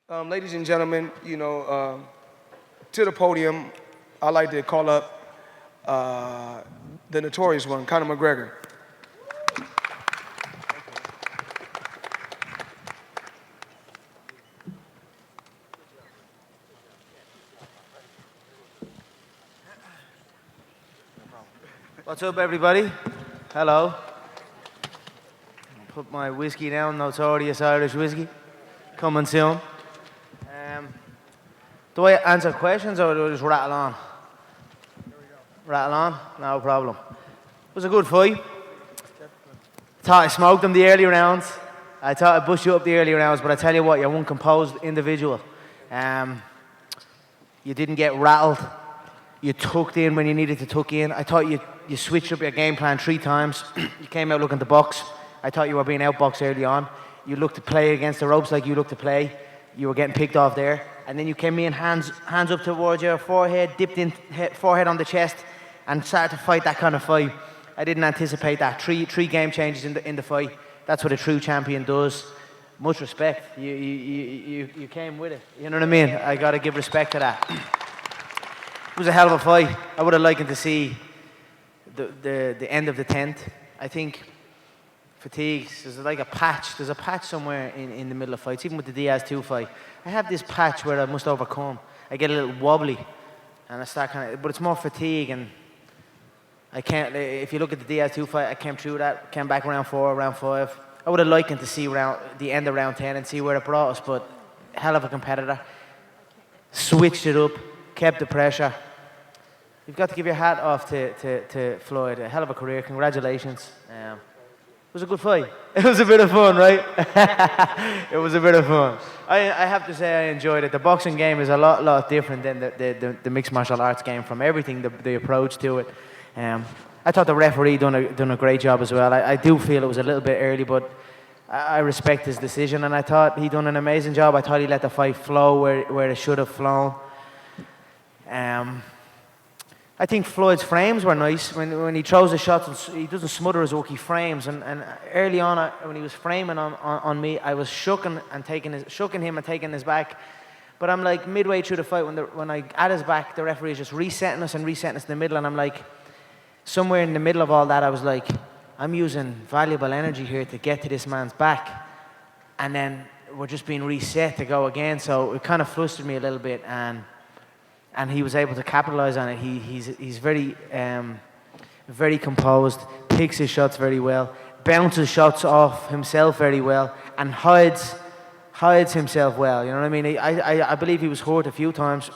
Ladies and gentlemen, to the podium, I'd like to call up the notorious one, Conor McGregor. What's up, everybody? Hello. Put my whiskey down, notorious Irish whiskey. Coming soon. Do I answer questions or do I just rattle on? Rattle on? No problem. It was a good fight. Thought I smoked them the early rounds. I thought I bushed you up the early rounds, but I tell you what, you're one composed individual. You didn't get rattled. You tucked in when you needed to tuck in. I thought you switched up your game plan 3 times. You came out looking to box. I thought you were being outboxed early on. You looked to play against the ropes like you looked to play. You were getting picked off there. And then you came in, hands up towards your forehead, dipped in forehead on the chest, and started to fight that kind of fight. I didn't anticipate that. Three game changes in the fight. That's what a true champion does. Much respect. You came with it. You know what I mean? I got to give respect to that. It was a hell of a fight. I would have liked to see the end of the 10th. I think fatigue, there's like a patch. There's a patch somewhere in the middle of fights, even with the Diaz 2 fight. I have this patch where I must overcome. I get a little wobbly, and I start but it's more fatigue, and I can't, if you look at the Diaz 2 fight, I came through that, came back round 4, round 5. I would have liked to see the end of round 10 and see where it brought us, but hell of a competitor. Switched it up, kept the pressure. You've got to give your hat off to Floyd. A hell of a career. Congratulations. It was a good fight. It was a bit of fun, right? It was a bit of fun. I have to say I enjoyed it. The boxing game is a lot different than the mixed martial arts game from everything, the approach to it. I thought the referee done a great job as well. I do feel it was a little bit early, but I respect his decision, and I thought he done an amazing job. I thought he let the fight flow where it should have flown. I think Floyd's frames were nice. When he throws the shots, he doesn't smother his hook, he frames. And early on, when he was framing on me, I was shooking him and taking his back. But I'm like midway through the fight, when I at his back, the referee is just resetting us in the middle. And I'm like, somewhere in the middle of all that, I was like, I'm using valuable energy here to get to this man's back. And then we're just being reset to go again. So it kind of flustered me a little bit. And he was able to capitalize on it. He's very composed, picks his shots very well, bounces shots off himself very well, and hides himself well. You know what I mean? I believe he was hurt a few times,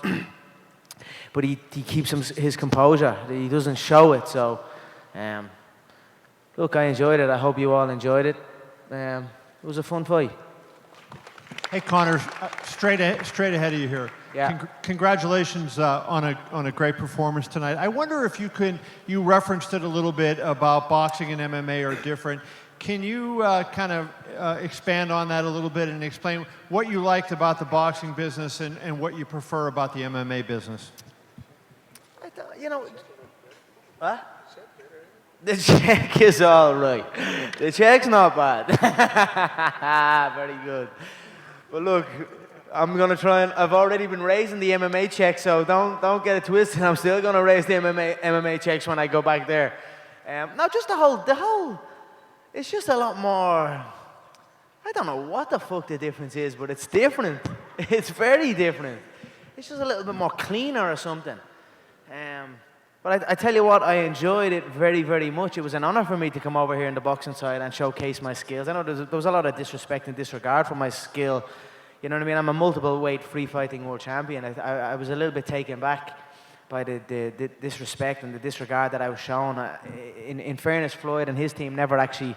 but he keeps his composure. He doesn't show it. So, look, I enjoyed it. I hope you all enjoyed it. It was a fun fight. Hey, Conor, straight ahead of you here. Yeah. Congratulations on a great performance tonight. I wonder if you referenced it a little bit about boxing and MMA are different. Can you kind of expand on that a little bit and explain what you liked about the boxing business and what you prefer about the MMA business? What? The check is all right. The check's not bad. Very good. But look, I'm gonna try and I've already been raising the MMA check, so don't get it twisted. I'm still gonna raise the MMA checks when I go back there. Now just the whole. It's just a lot more. I don't know what the fuck the difference is, but it's different. It's very different. It's just a little bit more cleaner or something. But I tell you what, I enjoyed it very, very much. It was an honor for me to come over here in the boxing side and showcase my skills. I know there was a lot of disrespect and disregard for my skill. You know what I mean? I'm a multiple weight free fighting world champion. I was a little bit taken back by the disrespect and the disregard that I was shown. In fairness, Floyd and his team never actually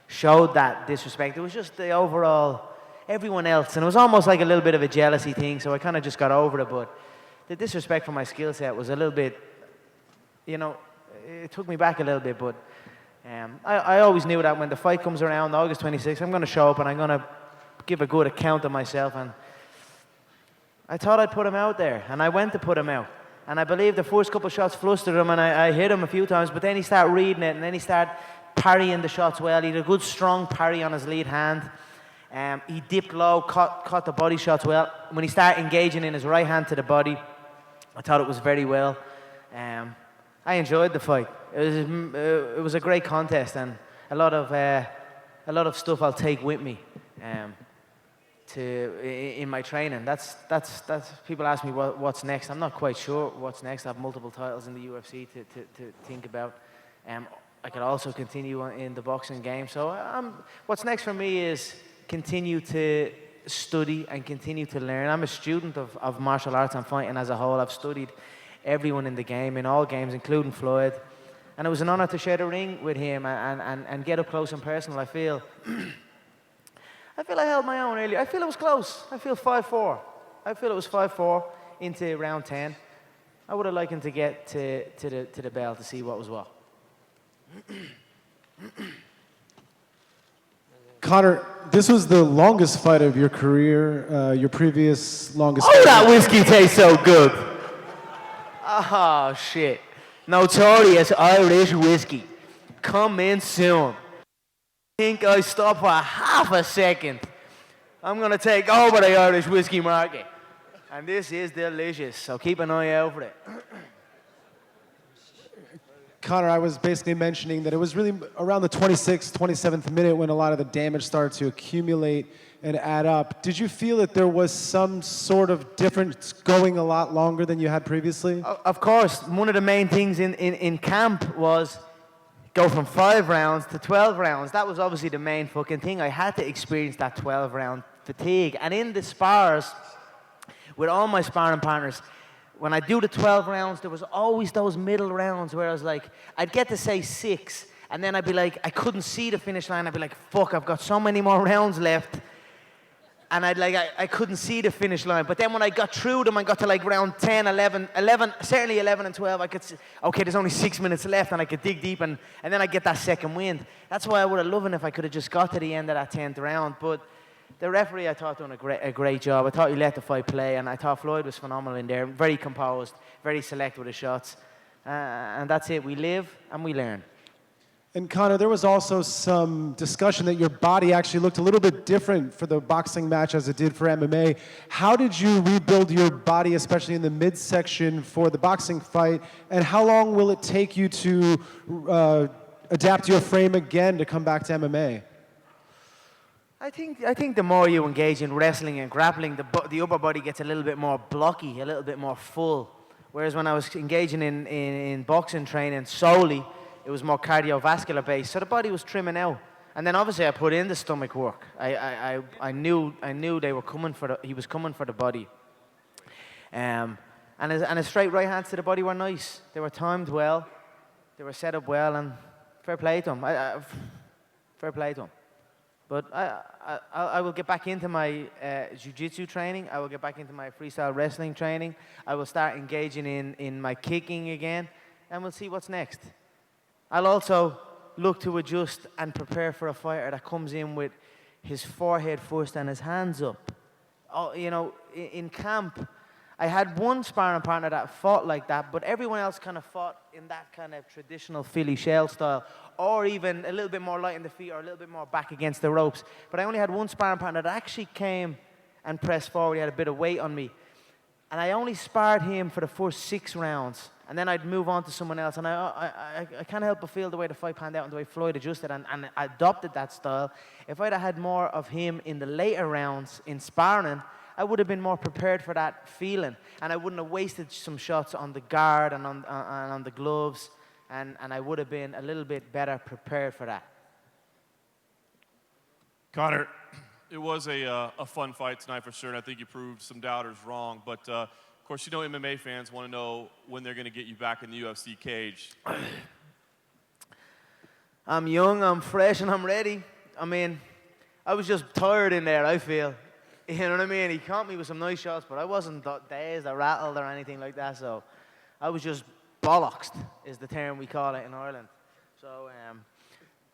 showed that disrespect. It was just the overall, everyone else. And it was almost like a little bit of a jealousy thing, so I kind of just got over it. But the disrespect for my skill set was a little bit, it took me back a little bit. But I always knew that when the fight comes around, August 26th, I'm going to show up and I'm going to give a good account of myself. And I thought I'd put him out there, and I went to put him out. And I believe the first couple of shots flustered him, and I hit him a few times, but then he started reading it, and then he started parrying the shots well. He had a good, strong parry on his lead hand. He dipped low, caught the body shots well. When he started engaging in his right hand to the body, I thought it was very well. I enjoyed the fight. It was a great contest, and a lot of stuff I'll take with me in my training. That's people ask me what's next. I'm not quite sure what's next. I have multiple titles in the UFC to think about. I could also continue in the boxing game. So what's next for me is continue to study and continue to learn. I'm a student of martial arts and fighting as a whole. I've studied everyone in the game, in all games, including Floyd. And it was an honor to share the ring with him and get up close and personal. I feel I held my own earlier. I feel it was close. I feel 5-4. I feel it was 5-4 into round 10. I would have liked him to get to the bell to see what was what. Conor, this was the longest fight of your career. Your previous longest. Oh, that whiskey tastes so good. Oh, shit. Notorious Irish whiskey. Coming soon. Think I stop for half a second. I'm going to take over the Irish whiskey market. And this is delicious, so keep an eye out for it. Conor, I was basically mentioning that it was really around the 26th, 27th minute when a lot of the damage started to accumulate and add up. Did you feel that there was some sort of difference going a lot longer than you had previously? Of course, one of the main things in camp was go from 5 rounds to 12 rounds. That was obviously the main fucking thing. I had to experience that 12-round fatigue. And in the spars, with all my sparring partners, when I do the 12 rounds, there was always those middle rounds where I was like, I'd get to say 6, and then I'd be like, I couldn't see the finish line. I'd be like, fuck, I've got so many more rounds left. And I couldn't see the finish line. But then when I got through them, I got to like round 10, 11, certainly 11 and 12, I could see, okay, there's only 6 minutes left, and I could dig deep, and then I get that second wind. That's why I would have loved it if I could have just got to the end of that 10th round. But the referee, I thought, done a great job. I thought he let the fight play, and I thought Floyd was phenomenal in there. Very composed, very select with his shots. And that's it. We live and we learn. And Conor, there was also some discussion that your body actually looked a little bit different for the boxing match as it did for MMA. How did you rebuild your body, especially in the midsection for the boxing fight? And how long will it take you to adapt your frame again to come back to MMA? I think the more you engage in wrestling and grappling, the upper body gets a little bit more blocky, a little bit more full. Whereas when I was engaging in boxing training solely, it was more cardiovascular based, so the body was trimming out. And then obviously I put in the stomach work. I knew they were coming he was coming for the body. And his straight right hands to the body were nice. They were timed well, they were set up well, and fair play to him. Fair play to him. But I will get back into my jiu-jitsu training. I will get back into my freestyle wrestling training. I will start engaging in my kicking again, and we'll see what's next. I'll also look to adjust and prepare for a fighter that comes in with his forehead first and his hands up. Oh, you know, in camp, I had one sparring partner that fought like that, but everyone else kind of fought in that kind of traditional Philly shell style, or even a little bit more light in the feet or a little bit more back against the ropes. But I only had one sparring partner that actually came and pressed forward. He had a bit of weight on me. And I only sparred him for the first 6 rounds. And then I'd move on to someone else. And I can't help but feel the way the fight panned out and the way Floyd adjusted and I adopted that style. If I'd have had more of him in the later rounds in sparring, I would have been more prepared for that feeling. And I wouldn't have wasted some shots on the guard and on the gloves. And I would have been a little bit better prepared for that. Conor, it was a fun fight tonight for sure, and I think you proved some doubters wrong. But, of course, you know MMA fans want to know when they're going to get you back in the UFC cage. I'm young, I'm fresh, and I'm ready. I mean, I was just tired in there, I feel. You know what I mean? He caught me with some nice shots, but I wasn't dazed or rattled or anything like that. So I was just bollocksed, is the term we call it in Ireland. So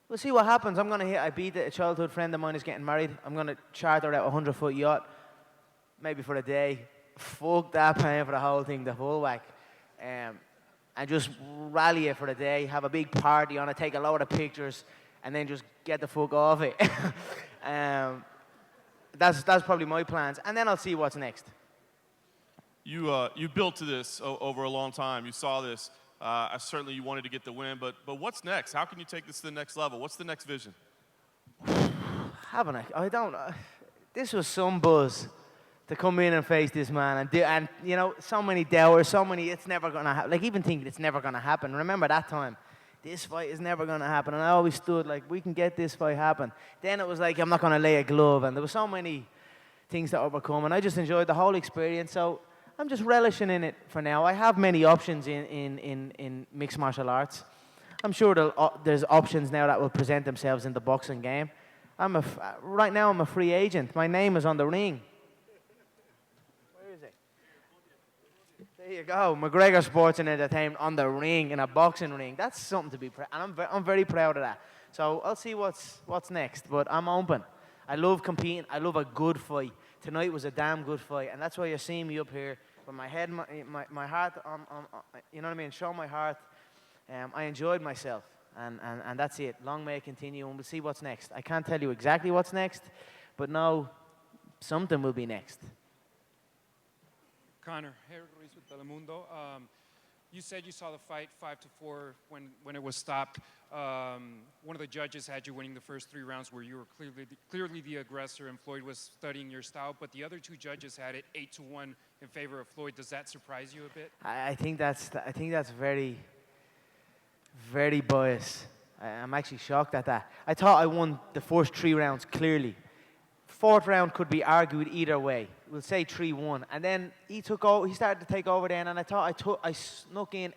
we'll see what happens. I beat a childhood friend of mine is getting married. I'm going to charter out a 100-foot yacht, maybe for a day. Fuck that, paying for the whole thing, the whole whack. And just rally it for the day, have a big party on it, take a load of pictures, and then just get the fuck off it. That's probably my plans, and then I'll see what's next. You built to this over a long time. You saw this. Certainly you wanted to get the win, but what's next? How can you take this to the next level? What's the next vision? Haven't I? I don't. This was some buzz to come in and face this man and you know, so many doubters, so many. It's never gonna happen. Like even thinking it's never gonna happen. Remember that time? This fight is never gonna happen, and I always stood like, we can get this fight happen. Then it was like, I'm not gonna lay a glove, and there were so many things to overcome, and I just enjoyed the whole experience. So I'm just relishing in it for now. I have many options in mixed martial arts. I'm sure there's options now that will present themselves in the boxing game. Right now I'm a free agent. My name is on the ring. Where is it? There you go. McGregor Sports and Entertainment on the ring, in a boxing ring. That's something to be proud of. And I'm very proud of that. So I'll see what's next, but I'm open. I love competing. I love a good fight. Tonight was a damn good fight, and that's why you're seeing me up here with my head, my heart, you know what I mean, show my heart. I enjoyed myself, and that's it. Long may it continue, and we'll see what's next. I can't tell you exactly what's next, but no, something will be next. Conor, Harold Ruiz with Telemundo. You said you saw the fight 5-4 when it was stopped. One of the judges had you winning the first 3 rounds where you were clearly the aggressor and Floyd was studying your style, but the other 2 judges had it 8-1 in favor of Floyd. Does that surprise you a bit? I think that's very, very biased. I'm actually shocked at that. I thought I won the first 3 rounds clearly. 4th round could be argued either way. We'll say 3-1, and then he started to take over then, and I thought I snuck in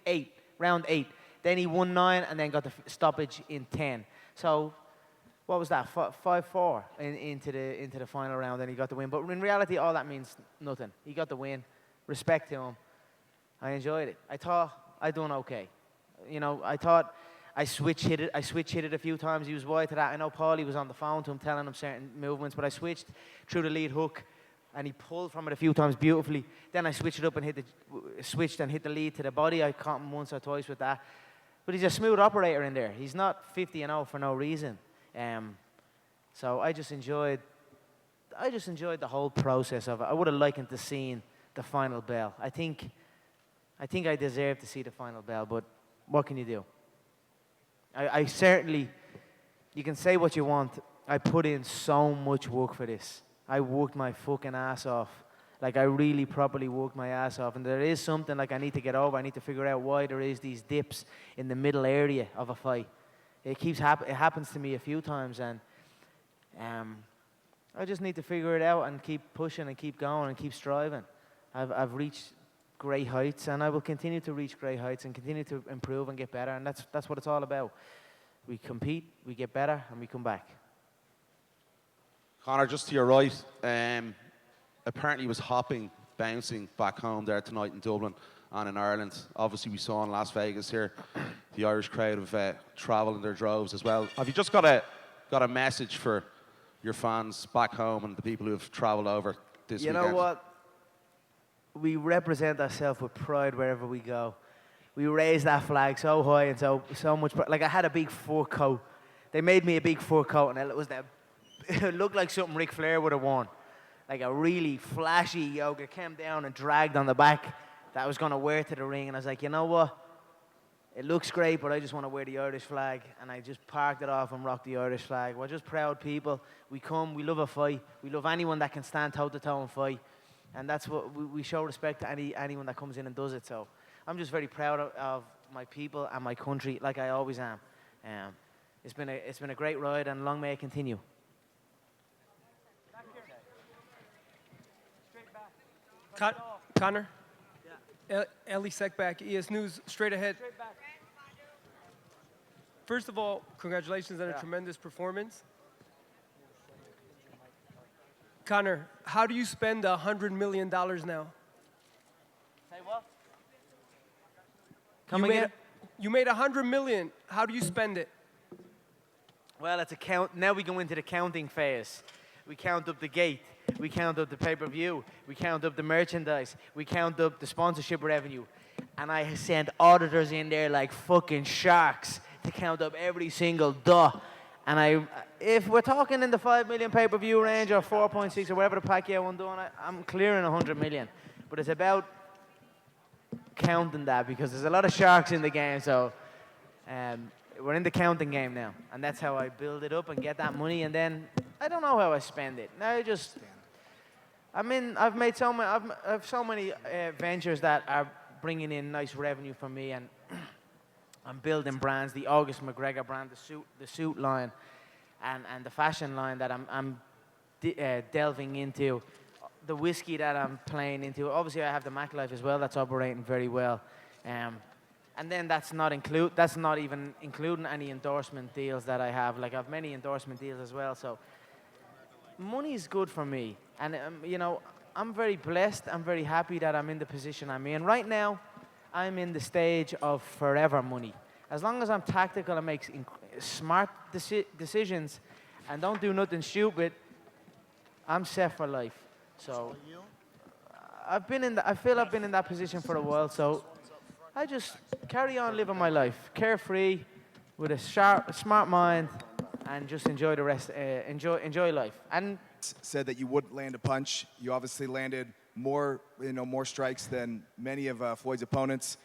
round 8. Then he won 9, and then got the stoppage in 10. So, what was that? 5-4 into the final round, and he got the win. But in reality, all that means nothing. He got the win. Respect to him. I enjoyed it. I thought I done okay. You know, I thought I switch hit it a few times. He was wide to that. I know Paulie was on the phone to him, telling him certain movements, but I switched through the lead hook, and he pulled from it a few times beautifully. Then I switched it up and hit the lead to the body. I caught him once or twice with that. But he's a smooth operator in there. He's not 50-0 for no reason. So I just enjoyed the whole process of it. I would have likened to seeing the final bell. I think I deserve to see the final bell, but what can you do? I certainly, you can say what you want. I put in so much work for this. I worked my fucking ass off. Like, I really properly worked my ass off. And there is something like I need to get over. I need to figure out why there is these dips in the middle area of a fight. It happens to me a few times, and I just need to figure it out and keep pushing and keep going and keep striving. I've reached great heights, and I will continue to reach great heights and continue to improve and get better, and that's what it's all about. We compete, we get better, and we come back. Conor, just to your right, apparently he was bouncing back home there tonight in Dublin and in Ireland. Obviously, we saw in Las Vegas here, the Irish crowd have travelled in their droves as well. Have you just got a message for your fans back home and the people who have travelled over this weekend? You know what? We represent ourselves with pride wherever we go. We raise that flag so high and so much. Like, I had a big fur coat. They made me a big fur coat, and it looked like something Ric Flair would have worn. Like a really flashy yoga came down and dragged on the back that I was going to wear to the ring. And I was like, you know what? It looks great, but I just want to wear the Irish flag. And I just parked it off and rocked the Irish flag. We're just proud people. We love a fight. We love anyone that can stand toe-to-toe and fight. And that's what we show respect to anyone that comes in and does it. So I'm just very proud of my people and my country, like I always am. It's been a great ride, and long may it continue. Conor? Yeah. Ellie Sekback, ES News, straight ahead. First of all, congratulations on a tremendous performance. Conor, how do you spend $100 million now? Say what? Come again? You made $100 million. How do you spend it? Well, it's a count. Now we go into the counting phase. We count up the gate. We count up the pay-per-view. We count up the merchandise. We count up the sponsorship revenue. And I send auditors in there like fucking sharks to count up every single dot. And if we're talking in the 5 million pay-per-view range or 4.6 or whatever the Pacquiao one doing, I'm clearing 100 million. But it's about counting that because there's a lot of sharks in the game. So we're in the counting game now, and that's how I build it up and get that money. And then I don't know how I spend it. Now I've made so many. I've so many ventures that are bringing in nice revenue for me, and I'm building brands. The August McGregor brand, the suit line, and the fashion line that I'm delving into. The whiskey that I'm playing into. Obviously, I have the Mac Life as well. That's operating very well. And then that's not even including any endorsement deals that I have. Like I have many endorsement deals as well. So money is good for me, and I'm very blessed. I'm very happy that I'm in the position I'm in right now. I'm in the stage of forever money. As long as I'm tactical and make smart decisions, and don't do nothing stupid, I'm set for life. So I feel I've been in that position for a while. So I just carry on living my life, carefree, with a smart mind, and just enjoy the rest. Enjoy life. And said that you would land a punch. You obviously landed more strikes than many of Floyd's opponents.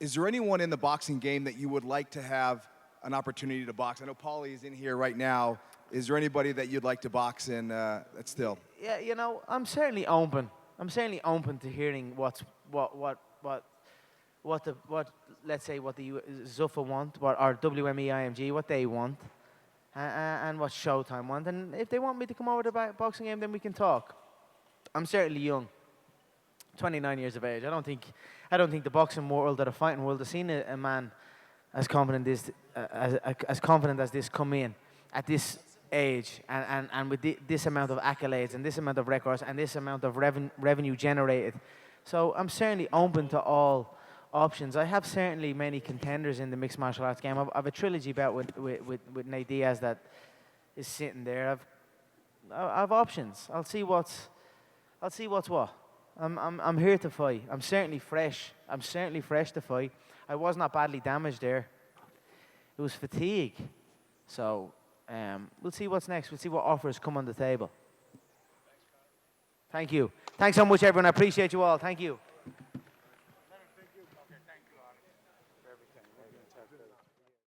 Is there anyone in the boxing game that you would like to have an opportunity to box? I know Paulie is in here right now. Is there anybody that you'd like to box in that's still? Yeah, I'm certainly open. I'm certainly open to hearing what let's say what the Zuffa want, or WME IMG, what they want, and what Showtime want. And if they want me to come over to the boxing game, then we can talk. I'm certainly young, 29 years of age. I don't think the boxing world or the fighting world has seen a man as confident as this come in at this age and with this amount of accolades and this amount of records and this amount of revenue generated. So I'm certainly open to all options. I have certainly many contenders in the mixed martial arts game. I've a trilogy bout with Nate Diaz that is sitting there. I've options. I'll see what's what. I'm here to fight. I'm certainly fresh to fight. I was not badly damaged there. It was fatigue. So we'll see what's next. We'll see what offers come on the table. Thank you. Thanks so much, everyone. I appreciate you all. Thank you.